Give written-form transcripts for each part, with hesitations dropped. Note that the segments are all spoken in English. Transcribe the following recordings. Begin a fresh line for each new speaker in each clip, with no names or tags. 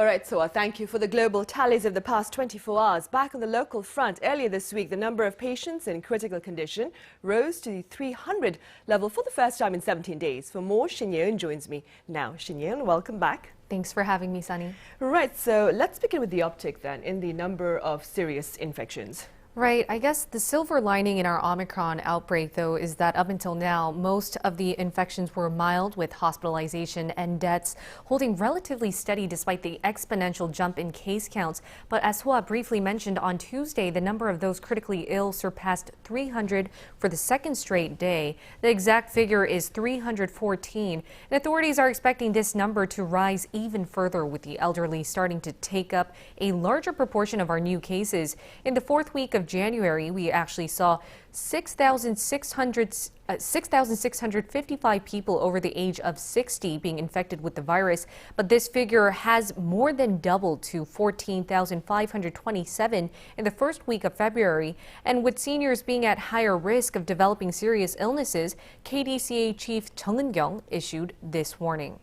All right, so thank you for the global tallies of the past 24 hours. Back on the local front, earlier this week, the number of patients in critical condition rose to the 300 level for the first time in 17 days. For more, Shin YE-EUN joins me now. Shin YE-EUN, welcome back.
Thanks for having me, Sunny.
Right, so let's begin with the uptick then in the number of serious infections.
Right. I guess the silver lining in our Omicron outbreak, though, is that up until now, most of the infections were mild, with hospitalization and deaths holding relatively steady despite the exponential jump in case counts. But as Hua briefly mentioned, on Tuesday, the number of those critically ill surpassed 300 for the second straight day. The exact figure is 314. And authorities are expecting this number to rise even further, with the elderly starting to take up a larger proportion of our new cases. In the fourth week of January, we actually saw 6,655 people over the age of 60 being infected with the virus, but this figure has more than doubled to 14,527 in the first week of February. And with seniors being at higher risk of developing serious illnesses, KDCA Chief Chung Eun-kyung issued this warning.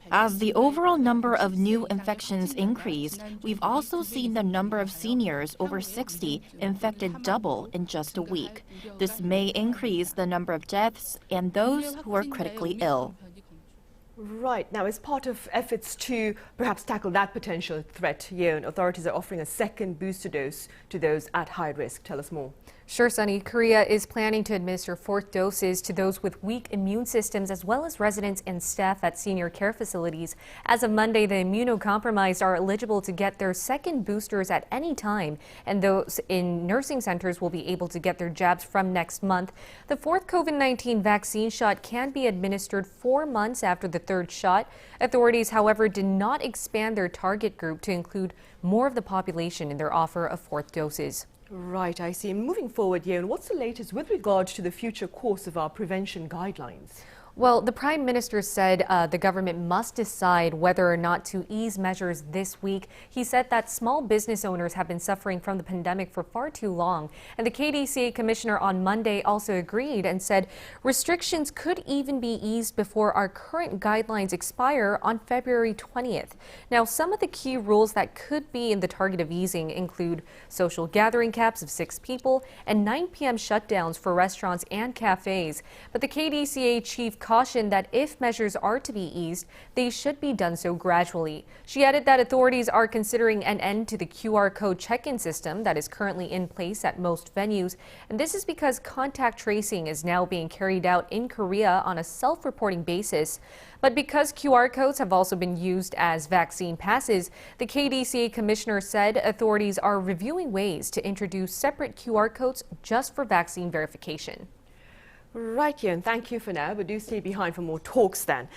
As the overall number of new infections increased, we've also seen the number of seniors over 60 infected double in just a week. This may increase the number of deaths and those who are critically ill.
Right. Now, as part of efforts to perhaps tackle that potential threat, YE-EUN, authorities are offering a second booster dose to those at high risk. Tell us more.
Sure, Sunny. Korea is planning to administer fourth doses to those with weak immune systems, as well as residents and staff at senior care facilities. As of Monday, the immunocompromised are eligible to get their second boosters at any time, and those in nursing centers will be able to get their jabs from next month. The fourth COVID-19 vaccine shot can be administered 4 months after the third shot. Authorities, however, did not expand their target group to include more of the population in their offer of fourth doses.
Right, I see. Moving forward, YE-EUN, what's the latest with regard to the future course of our prevention guidelines?
Well, the Prime Minister said the government must decide whether or not to ease measures this week. He said that small business owners have been suffering from the pandemic for far too long. And the KDCA Commissioner on Monday also agreed and said restrictions could even be eased before our current guidelines expire on February 20th. Now, some of the key rules that could be in the target of easing include social gathering caps of 6 people and 9 p.m. shutdowns for restaurants and cafes. But the KDCA chief cautioned that if measures are to be eased, they should be done so gradually. She added that authorities are considering an end to the QR code check-in system that is currently in place at most venues. And this is because contact tracing is now being carried out in Korea on a self-reporting basis. But because QR codes have also been used as vaccine passes, the KDCA commissioner said authorities are reviewing ways to introduce separate QR codes just for vaccine verification.
Right, YE-EUN, thank you for now, but do stay behind for more talks then.